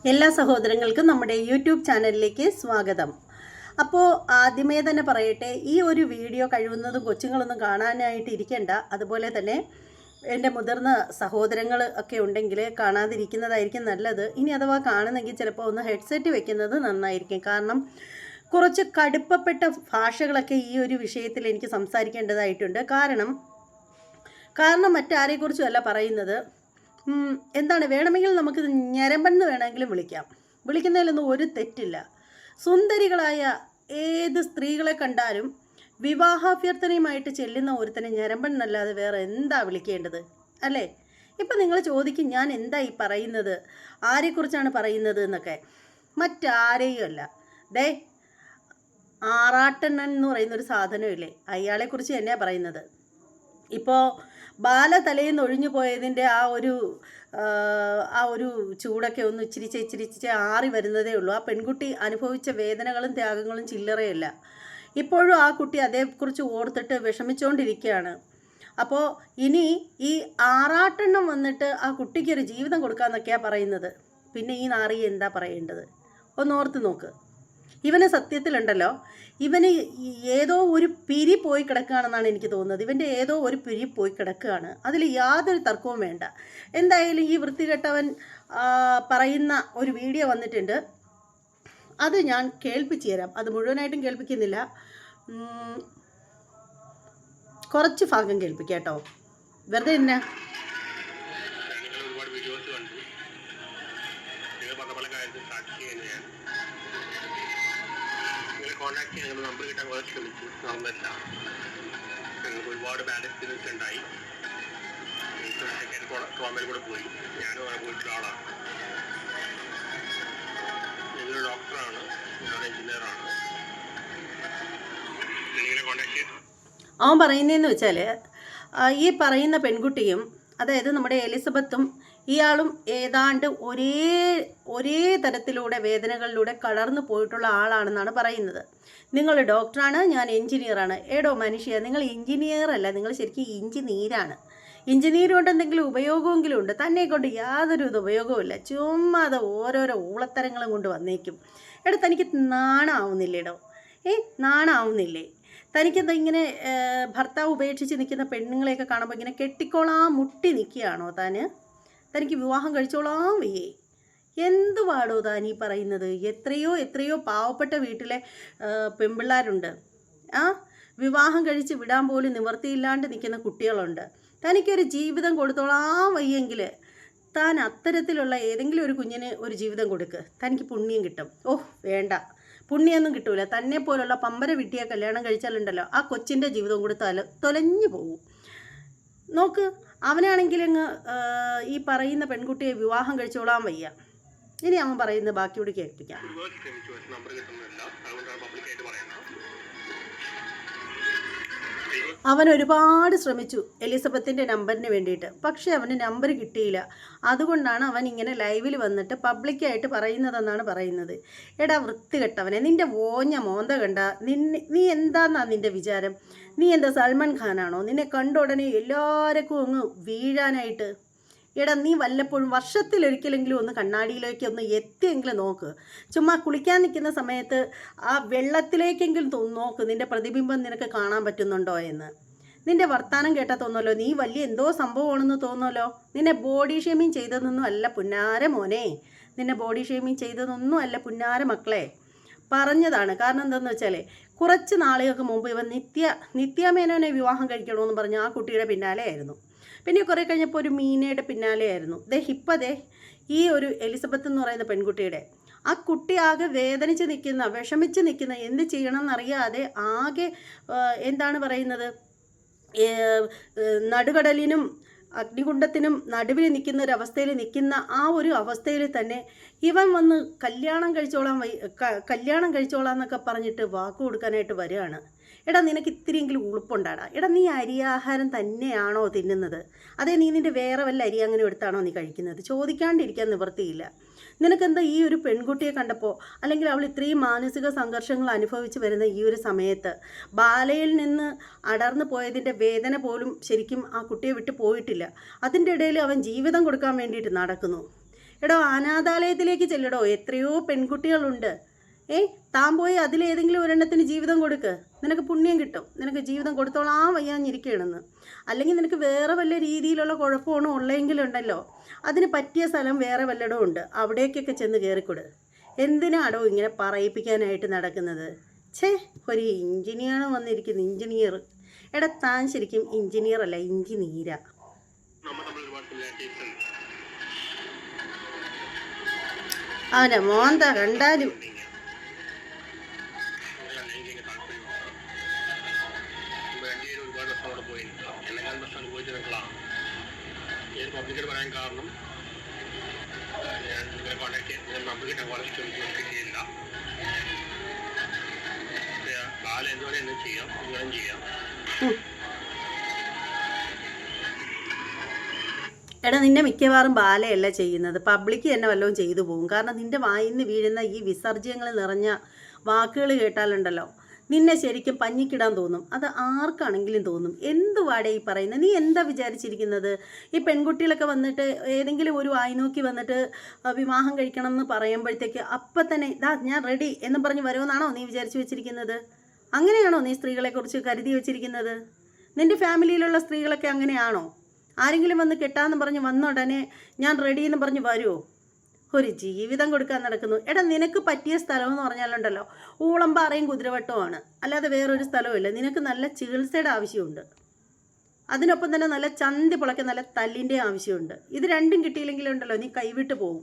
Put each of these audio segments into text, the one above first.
എല്ലാ സഹോദരങ്ങൾക്കും നമ്മുടെ യൂട്യൂബ് ചാനലിലേക്ക് സ്വാഗതം. അപ്പോൾ ആദ്യമേ തന്നെ പറയട്ടെ, ഈ ഒരു വീഡിയോ കഴിവുന്നതും കൊച്ചുങ്ങളൊന്നും കാണാനായിട്ട് ഇരിക്കേണ്ട. അതുപോലെ തന്നെ എൻ്റെ മുതിർന്ന സഹോദരങ്ങൾ ഒക്കെ ഉണ്ടെങ്കിൽ കാണാതിരിക്കുന്നതായിരിക്കും നല്ലത്. ഇനി അഥവാ കാണുന്നെങ്കിൽ ചിലപ്പോൾ ഒന്ന് ഹെഡ്സെറ്റ് വെക്കുന്നത് നന്നായിരിക്കും. കാരണം കുറച്ച് കടുപ്പപ്പെട്ട ഭാഷകളൊക്കെ ഈ ഒരു വിഷയത്തിൽ എനിക്ക് സംസാരിക്കേണ്ടതായിട്ടുണ്ട്. കാരണം മറ്റാരെക്കുറിച്ചുമല്ല പറയുന്നത്. എന്താണ് വേണമെങ്കിൽ നമുക്ക് ഞരമ്പെന്ന് വേണമെങ്കിലും വിളിക്കുന്നതിലൊന്നും ഒരു തെറ്റില്ല. സുന്ദരികളായ ഏത് സ്ത്രീകളെ കണ്ടാലും വിവാഹാഭ്യർത്ഥനയുമായിട്ട് ചെല്ലുന്ന ഒരുത്തനെ ഞരമ്പെന്നല്ലാതെ വേറെ എന്താ വിളിക്കേണ്ടത്, അല്ലേ? ഇപ്പം നിങ്ങൾ ചോദിക്കും, ഞാൻ എന്താ ഈ പറയുന്നത്, ആരെക്കുറിച്ചാണ് പറയുന്നത് എന്നൊക്കെ. മറ്റാരെയും അല്ല, ദേ ആറാട്ടണ്ണൻ എന്ന് പറയുന്നൊരു സാധനമില്ലേ, അയാളെക്കുറിച്ച് തന്നെയാണ് പറയുന്നത്. ഇപ്പോൾ ബാല തലേന്ന് ഒഴിഞ്ഞു പോയതിൻ്റെ ആ ഒരു ചൂടൊക്കെ ഒന്ന് ഇച്ചിരിച്ച് ആറി വരുന്നതേ ഉള്ളൂ. ആ പെൺകുട്ടി അനുഭവിച്ച വേദനകളും ത്യാഗങ്ങളും ചില്ലറയല്ല. ഇപ്പോഴും ആ കുട്ടി അതേക്കുറിച്ച് ഓർത്തിട്ട് വിഷമിച്ചുകൊണ്ടിരിക്കുകയാണ്. അപ്പോൾ ഇനി ഈ ആറാട്ടെണ്ണം വന്നിട്ട് ആ കുട്ടിക്കൊരു ജീവിതം കൊടുക്കാമെന്നൊക്കെയാണ് പറയുന്നത്. പിന്നെ ഈ നാറി എന്താ പറയേണ്ടത്? ഒന്ന് ഓർത്ത് നോക്ക്. ഇവന് സത്യത്തിലുണ്ടല്ലോ, ഇവന് ഏതോ ഒരു പിരി പോയി കിടക്കുകയാണെന്നാണ് എനിക്ക് തോന്നുന്നത്. ഇവൻ്റെ ഏതോ ഒരു പിരി പോയി കിടക്കുകയാണ്. അതിൽ യാതൊരു തർക്കവും വേണ്ട. എന്തായാലും ഈ വൃത്തികെട്ടവൻ പറയുന്ന ഒരു വീഡിയോ വന്നിട്ടുണ്ട്. അത് ഞാൻ കേൾപ്പിച്ചു തരാം. അത് മുഴുവനായിട്ടും കേൾപ്പിക്കുന്നില്ല, കുറച്ച് ഭാഗം കേൾപ്പിക്കാം കേട്ടോ. വെറുതെ എന്നാ കോൺടാക്ട് ചെയ്യാൻ നമ്പർ കിട്ടാൻ വളരെ ശ്രമിച്ചു, നടന്നില്ല. ഞങ്ങൾക്ക് ഒരുപാട് ബാഡ് എക്സ്പീരിയൻസ് ഉണ്ടായി. ട്രോമയിൽ കൂടെ പോയി. ഞാനും അങ്ങനെ പോയിട്ടുള്ള ആളാണ്. ഞാനൊരു ഡോക്ടറാണ്, ഞാൻ എഞ്ചിനീയറാണ്. നിങ്ങളെ കോൺടാക്ട് ചെയ്തു. അവൻ പറയുന്നതെന്ന് വെച്ചാൽ, ഈ പറയുന്ന പെൺകുട്ടിയും, അതായത് നമ്മുടെ എലിസബത്തും ഇയാളും ഏതാണ്ട് ഒരേ തരത്തിലൂടെ വേദനകളിലൂടെ കടർന്നു പോയിട്ടുള്ള ആളാണെന്നാണ് പറയുന്നത്. നിങ്ങൾ ഡോക്ടറാണ്, ഞാൻ എഞ്ചിനീയറാണ്. ഏടോ മനുഷ്യ, നിങ്ങൾ എഞ്ചിനീയർ അല്ല, നിങ്ങൾ ശരിക്കും ഇഞ്ചിനീരാണ്. എഞ്ചിനീയർ കൊണ്ട് എന്തെങ്കിലും ഉപയോഗമെങ്കിലും ഉണ്ട്, തന്നെ കൊണ്ട് യാതൊരു ഉപയോഗവുമില്ല. ചുമ്മാ അത് ഓരോരോ ഊളത്തരങ്ങളും കൊണ്ട് വന്നേക്കും. എടോ, തനിക്ക് നാണാവുന്നില്ലേടോ? നാണാവുന്നില്ലേ? തനിക്കെന്താ ഇങ്ങനെ ഭർത്താവ് ഉപേക്ഷിച്ച് നിൽക്കുന്ന പെണ്ണുങ്ങളെയൊക്കെ കാണുമ്പോൾ ഇങ്ങനെ കെട്ടിക്കോളാൻ മുട്ടി നിൽക്കുകയാണോ തനിക്ക് വിവാഹം കഴിച്ചോളാൻ വയ്യേ? എന്ത് പാടോ താൻ ഈ പറയുന്നത്? എത്രയോ പാവപ്പെട്ട വീട്ടിലെ പെൺപിള്ളേരുണ്ട്. വിവാഹം കഴിച്ച് വിടാൻ പോലും നിവൃത്തിയില്ലാണ്ട് നിൽക്കുന്ന കുട്ടികളുണ്ട്. തനിക്കൊരു ജീവിതം കൊടുത്തോളാൻ വയ്യെങ്കിൽ താൻ അത്തരത്തിലുള്ള ഏതെങ്കിലും ഒരു കുഞ്ഞിന് ഒരു ജീവിതം കൊടുക്ക്, തനിക്ക് പുണ്യം കിട്ടും. വേണ്ട, പുണ്യമൊന്നും കിട്ടൂല. തന്നെ പോലുള്ള പമ്പര വിട്ടിയെ കല്യാണം കഴിച്ചാലുണ്ടല്ലോ, ആ കൊച്ചിൻ്റെ ജീവിതം കൂടി തൊലഞ്ഞു പോകും. നോക്ക്, അവനാണെങ്കിൽ ഈ പറയുന്ന പെൺകുട്ടിയെ വിവാഹം കഴിച്ചോളാൻ വയ്യ. ഇനി അവൻ പറയുന്നത് ബാക്കിയോട് കേൾപ്പിക്കാം. അവൻ ഒരുപാട് ശ്രമിച്ചു എലിസബത്തിൻ്റെ നമ്പറിന് വേണ്ടിയിട്ട്, പക്ഷേ അവന് നമ്പർ കിട്ടിയില്ല. അതുകൊണ്ടാണ് അവൻ ഇങ്ങനെ ലൈവിൽ വന്നിട്ട് പബ്ലിക്കായിട്ട് പറയുന്നതെന്നാണ് പറയുന്നത്. എടാ വൃത്തികെട്ടവനെ, നിൻ്റെ ഓഞ്ഞ മോന്ത കണ്ട നീ എന്താന്നാ നിൻ്റെ വിചാരം? നീ എന്താ സൽമാൻ ഖാനാണോ? നിന്നെ കണ്ട ഉടനെ എല്ലാവർക്കും അങ്ങ് വീഴാനായിട്ട്? എടാ, നീ വല്ലപ്പോഴും വർഷത്തിലൊരിക്കലെങ്കിലും ഒന്ന് കണ്ണാടിയിലേക്ക് ഒന്ന് എത്തിയെങ്കിലും നോക്ക്. ചുമ്മാ കുളിക്കാൻ നിൽക്കുന്ന സമയത്ത് ആ വെള്ളത്തിലേക്കെങ്കിലും നോക്ക്, നിൻ്റെ പ്രതിബിംബം നിനക്ക് കാണാൻ പറ്റുന്നുണ്ടോ എന്ന്. നിൻ്റെ വർത്താനം കേട്ടാൽ തോന്നുമല്ലോ നീ വലിയ എന്തോ സംഭവമാണെന്ന് തോന്നുമല്ലോ. നിന്നെ ബോഡി ഷേമിങ് ചെയ്തതൊന്നും അല്ല പുന്നാര മോനെ, നിന്നെ ബോഡി ഷേമിങ് ചെയ്തതൊന്നും അല്ല പുന്നാര മക്കളെ, പറഞ്ഞതാണ്. കാരണം എന്താണെന്ന് വെച്ചാൽ, കുറച്ച് നാളുകൾക്ക് മുമ്പ് ഇവൻ നിത്യ മേനോനെ വിവാഹം കഴിക്കണമെന്ന് പറഞ്ഞ് ആ കുട്ടിയുടെ പിന്നാലെ ആയിരുന്നു. പിന്നെ കുറേ കഴിഞ്ഞപ്പോൾ ഒരു മീനയുടെ പിന്നാലെ ആയിരുന്നു. ഈ ഒരു എലിസബത്ത് എന്ന് പറയുന്ന പെൺകുട്ടിയുടെ ആ കുട്ടി ആകെ വേദനിച്ച് നിൽക്കുന്ന, വിഷമിച്ച് നിൽക്കുന്ന, എന്ത് ചെയ്യണമെന്നറിയാതെ ആകെ എന്താണ് പറയുന്നത്, നടുകടലിനും അഗ്നികുണ്ഡത്തിനും നടുവിൽ നിൽക്കുന്ന ഒരു അവസ്ഥയിൽ നിൽക്കുന്ന ആ ഒരു അവസ്ഥയിൽ തന്നെ ഇവൻ വന്ന് കല്യാണം കഴിച്ചോളാം എന്നൊക്കെ പറഞ്ഞിട്ട് വാക്ക് കൊടുക്കാനായിട്ട് വരികയാണ്. എടാ, നിനക്ക് ഇത്തിരിയെങ്കിലും ഉളുപ്പുണ്ടാടാ? എടാ, നീ അരിയാഹാരം തന്നെയാണോ തിന്നുന്നത്? അതേ നീ നിൻ്റെ വേറെ വല്ല അരി അങ്ങനെ എടുത്താണോ നീ കഴിക്കുന്നത്? ചോദിക്കാണ്ടിരിക്കാൻ നിവൃത്തിയില്ല. നിനക്കെന്താ ഈ ഒരു പെൺകുട്ടിയെ കണ്ടപ്പോൾ, അല്ലെങ്കിൽ അവൾ ഇത്രയും മാനസിക സംഘർഷങ്ങൾ അനുഭവിച്ച് വരുന്ന ഈ ഒരു സമയത്ത് ബാലയിൽ നിന്ന് അടർന്നു പോയതിൻ്റെ വേദന പോലും ശരിക്കും ആ കുട്ടിയെ വിട്ട് പോയിട്ടില്ല. അതിൻ്റെ ഇടയിൽ അവൻ ജീവിതം കൊടുക്കാൻ വേണ്ടിയിട്ട് നടക്കുന്നു. എടോ അനാഥാലയത്തിലേക്ക് ചെല്ലടോ, എത്രയോ പെൺകുട്ടികളുണ്ട്. താൻ പോയി അതിലേതെങ്കിലും ഒരെണ്ണത്തിന് ജീവിതം കൊടുക്ക്, നിനക്ക് പുണ്യം കിട്ടും. നിനക്ക് ജീവിതം കൊടുത്തോളാം വയ്യാഞ്ഞിരിക്കുകയാണെന്ന്. അല്ലെങ്കിൽ നിനക്ക് വേറെ വല്ല രീതിയിലുള്ള കുഴപ്പമാണോ ഉള്ളെങ്കിലുണ്ടല്ലോ, അതിന് പറ്റിയ സ്ഥലം വേറെ വല്ലടവും ഉണ്ട്, അവിടേക്കൊക്കെ ചെന്ന് കയറിക്കൊടു. എന്തിനാടോ ഇങ്ങനെ പറയിപ്പിക്കാനായിട്ട് നടക്കുന്നത്? ഛേ, ഒരു എഞ്ചിനീയർ വന്നിരിക്കുന്നു, എഞ്ചിനീയർ. എടാ താൻ ശരിക്കും എഞ്ചിനീയർ അല്ല, എഞ്ചിനീയരാ. അവൻ്റെ മോന്ത കണ്ടാലും പബ്ലിക്കായിട്ട് പറയാൻ കാരണം ഞാൻ നിങ്ങളെ കോൺടാക്ട് ചെയ്യാൻ നമ്പർ കിട്ടാൻ വളരെ കിട്ടിയില്ല. കാലം എന്തുവരെ എന്നും ചെയ്യാം, നിങ്ങളും ചെയ്യാം. എടാ നിന്നെ മിക്കവാറും ബാലയല്ല ചെയ്യുന്നത്, പബ്ലിക്ക് തന്നെ വല്ലതും ചെയ്തു പോകും. കാരണം നിന്റെ വായിന്ന് വീഴുന്ന ഈ വിസർജ്യങ്ങൾ നിറഞ്ഞ വാക്കുകൾ കേട്ടാലുണ്ടല്ലോ, നിന്നെ ശരിക്കും പഞ്ഞിക്കിടാൻ തോന്നും. അത് ആർക്കാണെങ്കിലും തോന്നും. എന്തുവാടേ ഈ പറയുന്നത്? നീ എന്താ വിചാരിച്ചിരിക്കുന്നത്? ഈ പെൺകുട്ടികളൊക്കെ വന്നിട്ട് ഏതെങ്കിലും ഒരു വായി നോക്കി വന്നിട്ട് വിവാഹം കഴിക്കണം എന്ന് പറയുമ്പോഴത്തേക്ക് അപ്പം തന്നെ ഇതാ ഞാൻ റെഡി എന്നും പറഞ്ഞ് വരുമെന്നാണോ നീ വിചാരിച്ചു വെച്ചിരിക്കുന്നത്? അങ്ങനെയാണോ നീ സ്ത്രീകളെക്കുറിച്ച് കരുതി വെച്ചിരിക്കുന്നത്? നിൻ്റെ ഫാമിലിയിലുള്ള സ്ത്രീകളൊക്കെ അങ്ങനെയാണോ? ആരെങ്കിലും വന്ന് കെട്ടാന്ന് പറഞ്ഞ് വന്ന ഉടനെ ഞാൻ റെഡി എന്ന് പറഞ്ഞ് വരുമോ? ഒരു ജീവിതം കൊടുക്കാൻ നടക്കുന്നു. എടാ നിനക്ക് പറ്റിയ സ്ഥലമെന്ന് പറഞ്ഞാലുണ്ടല്ലോ ഊളംപാറയും കുതിരവട്ടവുമാണ്, അല്ലാതെ വേറൊരു സ്ഥലവുമില്ല. നിനക്ക് നല്ല ചികിത്സയുടെ ആവശ്യമുണ്ട്, അതിനൊപ്പം തന്നെ നല്ല ചന്തി പുളയ്ക്ക് നല്ല തല്ലിൻ്റെ ആവശ്യമുണ്ട്. ഇത് രണ്ടും കിട്ടിയില്ലെങ്കിലുണ്ടല്ലോ നീ കൈവിട്ട് പോകും.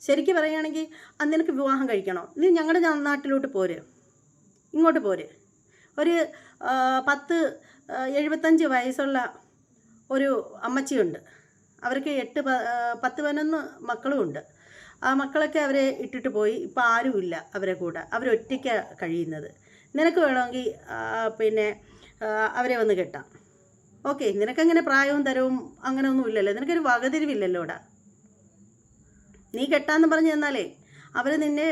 ശരിക്കും പറയുകയാണെങ്കിൽ അന്ന് നിനക്ക് വിവാഹം കഴിക്കണോ? നീ ഞങ്ങളുടെ നാട്ടിലോട്ട് പോര്, ഇങ്ങോട്ട് പോര്. ഒരു 75 വയസ്സുള്ള ഒരു അമ്മച്ചിയുണ്ട്, അവർക്ക് 10-11 മക്കളുമുണ്ട്. ആ മക്കളൊക്കെ അവരെ ഇട്ടിട്ട് പോയി, ഇപ്പം ആരുമില്ല അവരെ കൂടെ, അവരൊറ്റയ്ക്കാണ് കഴിയുന്നത്. നിനക്ക് വേണമെങ്കിൽ പിന്നെ അവരെ വന്ന് കെട്ടാം. ഓക്കെ, നിനക്കങ്ങനെ പ്രായവും തരവും അങ്ങനെ ഒന്നും ഇല്ലല്ലോ, നിനക്കൊരു വകതിരിവില്ലല്ലോടാ. നീ കെട്ടാന്ന് പറഞ്ഞു തന്നാലേ അവർ നിന്നെ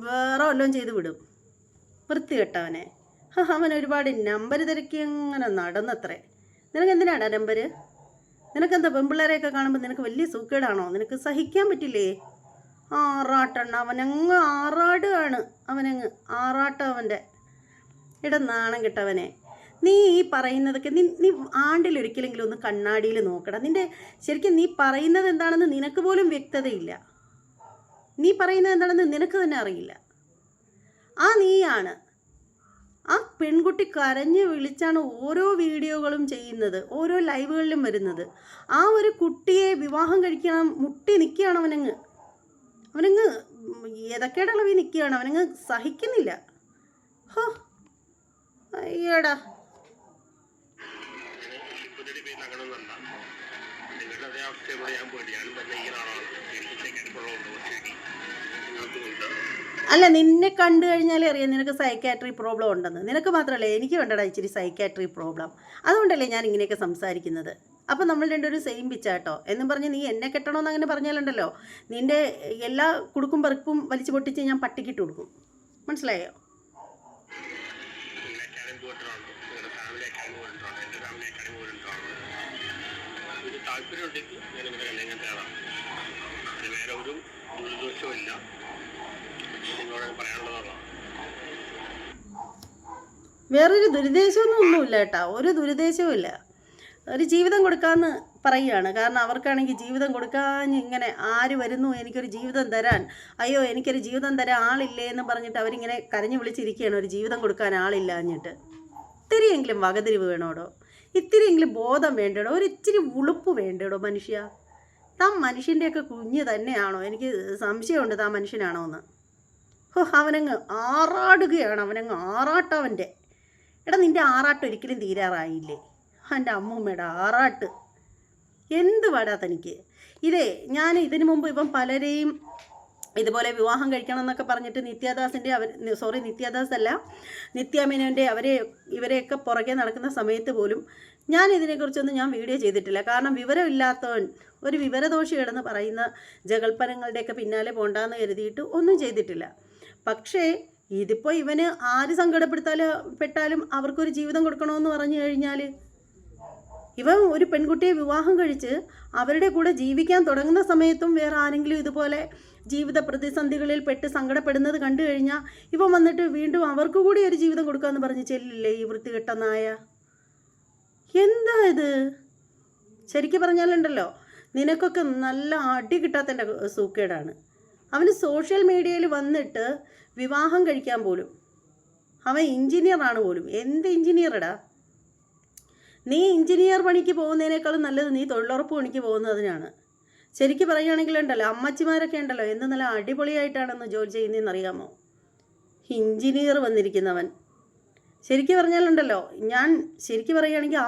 വേറെ വല്ലതും ചെയ്ത് വിടും. വൃത്തി കെട്ടവനെ. അവൻ ഒരുപാട് നമ്പർ തിരക്കി അങ്ങനെ നടന്നത്രേ. നിനക്കെന്തിനാടാ നമ്പർ? നിനക്കെന്താ പെൺപിള്ളേരെയൊക്കെ കാണുമ്പോൾ നിനക്ക് വലിയ സൂക്കേടാണോ? നിനക്ക് സഹിക്കാൻ പറ്റില്ലേ? ആറാട്ടെണ്ണ അവനങ്ങ് ആറാടുകയാണ്, അവനങ്ങ് ആറാട്ടം അവൻ്റെ. നാണം കിട്ടവനെ. നീ ഈ പറയുന്നതൊക്കെ നീ ആണ്ടിലൊരിക്കലെങ്കിലും ഒന്ന് കണ്ണാടിയിൽ നോക്കടാ. ശരിക്കും നീ പറയുന്നത് എന്താണെന്ന് നിനക്ക് പോലും വ്യക്തതയില്ല. നീ പറയുന്നത് എന്താണെന്ന് നിനക്ക് തന്നെ അറിയില്ല. നീയാണ് ആ പെൺകുട്ടി കരഞ്ഞ് വിളിച്ചാണ് ഓരോ വീഡിയോകളും ചെയ്യുന്നത്, ഓരോ ലൈവുകളിലും വരുന്നത്. ആ ഒരു കുട്ടിയെ വിവാഹം കഴിക്കണം മുട്ടി നിൽക്കുകയാണ് അവനങ്ങ് ഏതൊക്കെയുടെ അളവിൽ നിൽക്കുകയാണ്, അവനങ്ങ് സഹിക്കുന്നില്ല. ഹോ അയ്യടാ. അല്ല, നിന്നെ കണ്ടു കഴിഞ്ഞാലേ അറിയാം നിനക്ക് സൈക്കാട്രി പ്രോബ്ലം ഉണ്ടെന്ന്. നിനക്ക് മാത്രമല്ല, എനിക്ക് വേണ്ടടാ ഇച്ചിരി സൈക്കാട്രി പ്രോബ്ലം. അതുകൊണ്ടല്ലേ ഞാൻ ഇങ്ങനെയൊക്കെ സംസാരിക്കുന്നത്. അപ്പം നമ്മൾ രണ്ടൊരു സെയിം പിച്ചാട്ടോ എന്നും പറഞ്ഞ് നീ എന്നെ കെട്ടണമെന്ന് അങ്ങനെ പറഞ്ഞാലുണ്ടല്ലോ, നിൻ്റെ എല്ലാ കുടുക്കും പെറുക്കും വലിച്ചു പൊട്ടിച്ച് ഞാൻ പട്ടിക്കിട്ട് കൊടുക്കും. മനസ്സിലായോ? വേറൊരു ദുരുദ്ദേശമൊന്നുമില്ല കേട്ടോ, ഒരു ദുരുദ്ദേശവും ഇല്ല. ഒരു ജീവിതം കൊടുക്കാമെന്ന് പറയുകയാണ്. കാരണം അവർക്കാണെങ്കിൽ ജീവിതം കൊടുക്കാൻ ഇങ്ങനെ ആര് വരുന്നു എനിക്കൊരു ജീവിതം തരാൻ, അയ്യോ എനിക്കൊരു ജീവിതം തരാൻ ആളില്ലേ എന്ന് പറഞ്ഞിട്ട് അവരിങ്ങനെ കരഞ്ഞു വിളിച്ചിരിക്കുകയാണ്, ഒരു ജീവിതം കൊടുക്കാൻ ആളില്ല എന്നിട്ട്. ഇത്തിരിയെങ്കിലും വകതിരിവ് വേണോടോ, ഇത്തിരിയെങ്കിലും ബോധം വേണ്ടടോ, ഒരു ഇച്ചിരി ഉളുപ്പ് വേണ്ടടോ മനുഷ്യ. താൻ മനുഷ്യൻ്റെയൊക്കെ കുഞ്ഞ് തന്നെയാണോ? എനിക്ക് സംശയമുണ്ട് താൻ മനുഷ്യനാണോ എന്ന്. അവനങ്ങ് ആറാടുകയാണ്, അവനങ്ങ് ആറാട്ടവൻ്റെ. നിൻ്റെ ആറാട്ട് ഒരിക്കലും തീരാറായില്ലേ? എൻ്റെ അമ്മൂമ്മയുടെ ആറാട്ട് എന്ത് പാടാ തനിക്ക്? ഞാൻ ഇതിനു മുമ്പ് ഇപ്പം പലരെയും ഇതുപോലെ വിവാഹം കഴിക്കണം എന്നൊക്കെ പറഞ്ഞിട്ട് നിത്യദാസ് അല്ല നിത്യാമേനോൻ്റെ ഇവരെയൊക്കെ പുറകെ നടക്കുന്ന സമയത്ത് പോലും ഞാൻ ഇതിനെക്കുറിച്ചൊന്നും ഞാൻ വീഡിയോ ചെയ്തിട്ടില്ല. കാരണം വിവരമില്ലാത്തവൻ, ഒരു വിവരദോഷി കിടന്ന് പറയുന്ന ജഗൽപ്പനങ്ങളുടെയൊക്കെ പിന്നാലെ പോണ്ടാന്ന് കരുതിയിട്ട് ഒന്നും ചെയ്തിട്ടില്ല. പക്ഷേ ഇതിപ്പോൾ ഇവന് ആര് സങ്കടപ്പെട്ടാലും അവർക്കൊരു ജീവിതം കൊടുക്കണമെന്ന് പറഞ്ഞു കഴിഞ്ഞാൽ ഇവൻ ഒരു പെൺകുട്ടിയെ വിവാഹം കഴിച്ച് അവരുടെ കൂടെ ജീവിക്കാൻ തുടങ്ങുന്ന സമയത്തും വേറെ ആരെങ്കിലും ഇതുപോലെ ജീവിത പ്രതിസന്ധികളിൽ പെട്ട് സങ്കടപ്പെടുന്നത് കണ്ടു കഴിഞ്ഞാൽ ഇവൻ വന്നിട്ട് വീണ്ടും അവർക്ക് കൂടി ഒരു ജീവിതം കൊടുക്കാമെന്ന് പറഞ്ഞ് ചെല്ലില്ലേ ഈ വൃത്തികെട്ട നായ? എന്താ ഇത്? ശരിക്കും പറഞ്ഞാലുണ്ടല്ലോ, നിനക്കൊക്കെ നല്ല അടി കിട്ടാത്തതിൻ്റെ സൂക്കേടാണ്. അവന് സോഷ്യൽ മീഡിയയിൽ വന്നിട്ട് വിവാഹം കഴിക്കാൻ പോലും, അവൻ എഞ്ചിനീയറാണ് പോലും. എന്ത് എഞ്ചിനീയറടാ? നീ എഞ്ചിനീയർ പണിക്ക് പോകുന്നതിനേക്കാളും നല്ലത് നീ തൊഴിലുറപ്പ് പണിക്ക് പോകുന്നതിനാണ്. ശരിക്കും പറയുകയാണെങ്കിലുണ്ടല്ലോ, അമ്മച്ചിമാരൊക്കെ ഉണ്ടല്ലോ എന്ത് നല്ല അടിപൊളിയായിട്ടാണെന്ന് ജോലി ചെയ്യുന്നതെന്ന് അറിയാമോ? എഞ്ചിനീയർ വന്നിരിക്കുന്നവൻ. ശരിക്കും പറഞ്ഞാലുണ്ടല്ലോ, ഞാൻ ശരിക്കും പറയുകയാണെങ്കിൽ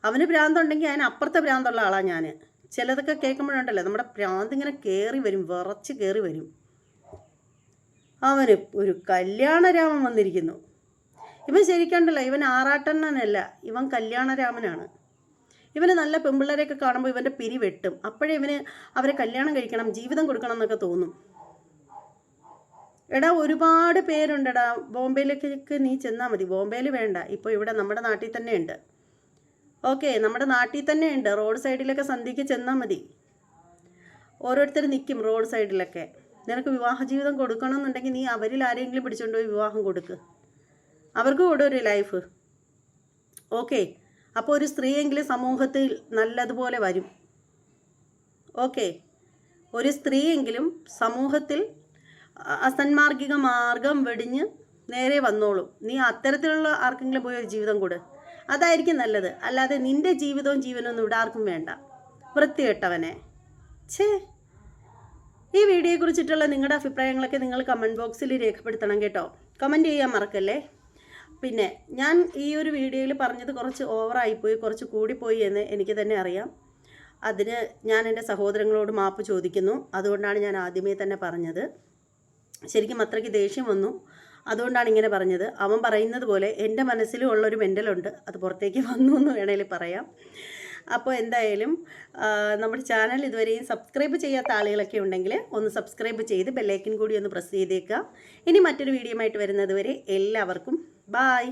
അവന് ഭ്രാന്തുണ്ടെങ്കിൽ അതിന് അപ്പുറത്തെ ഭ്രാന്തുള്ള ആളാണ് ഞാൻ. ചിലതൊക്കെ കേൾക്കുമ്പോഴുണ്ടല്ലോ നമ്മുടെ ഭ്രാന്ത് ഇങ്ങനെ കയറി വരും, വിറച്ച് കയറി വരും. അവന് ഒരു കല്യാണരാമൻ വന്നിരിക്കുന്നു. ഇവൻ ശരിക്കണ്ടല്ലോ, ഇവൻ ആറാട്ടണ്ണനല്ല, ഇവൻ കല്യാണരാമനാണ്. ഇവന് നല്ല പെൺപിള്ളേരെയൊക്കെ കാണുമ്പോൾ ഇവൻ്റെ പിരി വെട്ടും. അപ്പോഴേ ഇവന് അവരെ കല്യാണം കഴിക്കണം, ജീവിതം കൊടുക്കണം എന്നൊക്കെ തോന്നും. എടാ, ഒരുപാട് പേരുണ്ടെടാ. ബോംബെയിലേക്ക് നീ ചെന്നാൽ മതി. ബോംബെയിൽ വേണ്ട, ഇപ്പോൾ ഇവിടെ നമ്മുടെ നാട്ടിൽ തന്നെ ഉണ്ട്. ഓക്കെ, നമ്മുടെ നാട്ടിൽ തന്നെ ഉണ്ട്. റോഡ് സൈഡിലൊക്കെ സന്ധ്യയ്ക്ക് ചെന്നാൽ മതി. ഓരോരുത്തർ നിൽക്കും റോഡ് സൈഡിലൊക്കെ. നിനക്ക് വിവാഹ ജീവിതം കൊടുക്കണമെന്നുണ്ടെങ്കിൽ നീ അവരിൽ ആരെങ്കിലും പിടിച്ചുകൊണ്ട് പോയി വിവാഹം കൊടുക്ക്. അവർക്ക് കൂടെ ഒരു ലൈഫ്. ഓക്കെ, അപ്പോൾ ഒരു സ്ത്രീയെങ്കിലും സമൂഹത്തിൽ നല്ലതുപോലെ വരും. ഓക്കെ, ഒരു സ്ത്രീയെങ്കിലും സമൂഹത്തിൽ അസന്മാർഗിക മാർഗം വെടിഞ്ഞ് നേരെ വന്നോളും. നീ അത്തരത്തിലുള്ള ആർക്കെങ്കിലും പോയി ഒരു ജീവിതം കൊടു. അതായിരിക്കും നല്ലത്. അല്ലാതെ നിൻ്റെ ജീവിതവും ജീവനൊന്നും ഇവിടെ ആർക്കും വേണ്ട. വൃത്തികെട്ടവനെ. ഈ വീഡിയോയെക്കുറിച്ചിട്ടുള്ള നിങ്ങളുടെ അഭിപ്രായങ്ങളൊക്കെ നിങ്ങൾ കമൻറ്റ് ബോക്സിൽ രേഖപ്പെടുത്തണം കേട്ടോ. കമൻറ്റ് ചെയ്യാൻ മറക്കല്ലേ. പിന്നെ ഞാൻ ഈ ഒരു വീഡിയോയിൽ പറഞ്ഞത് കുറച്ച് ഓവറായിപ്പോയി, കുറച്ച് കൂടിപ്പോയി എന്ന് എനിക്ക് തന്നെ അറിയാം. അതിന് ഞാൻ എൻ്റെ സഹോദരങ്ങളോട് മാപ്പ് ചോദിക്കുന്നു. അതുകൊണ്ടാണ് ഞാൻ ആദ്യമേ തന്നെ പറഞ്ഞത്. ശരിക്കും അത്രയ്ക്ക് ദേഷ്യം വന്നു, അതുകൊണ്ടാണ് ഇങ്ങനെ പറഞ്ഞത്. അവൻ പറയുന്നത് പോലെ എൻ്റെ മനസ്സിലും ഉള്ളൊരു മെൻ്റലുണ്ട്, അത് പുറത്തേക്ക് വന്നു എന്ന് വേണേൽ പറയാം. അപ്പോൾ എന്തായാലും നമ്മുടെ ചാനൽ ഇതുവരെയും സബ്സ്ക്രൈബ് ചെയ്യാത്ത ആളുകളൊക്കെ ഉണ്ടെങ്കിൽ ഒന്ന് സബ്സ്ക്രൈബ് ചെയ്ത് ബെല്ലൈക്കൻ കൂടി ഒന്ന് പ്രസ് ചെയ്തേക്കുക. ഇനി മറ്റൊരു വീഡിയോ ആയിട്ട് വരുന്നത് വരെ എല്ലാവർക്കും ബായ്.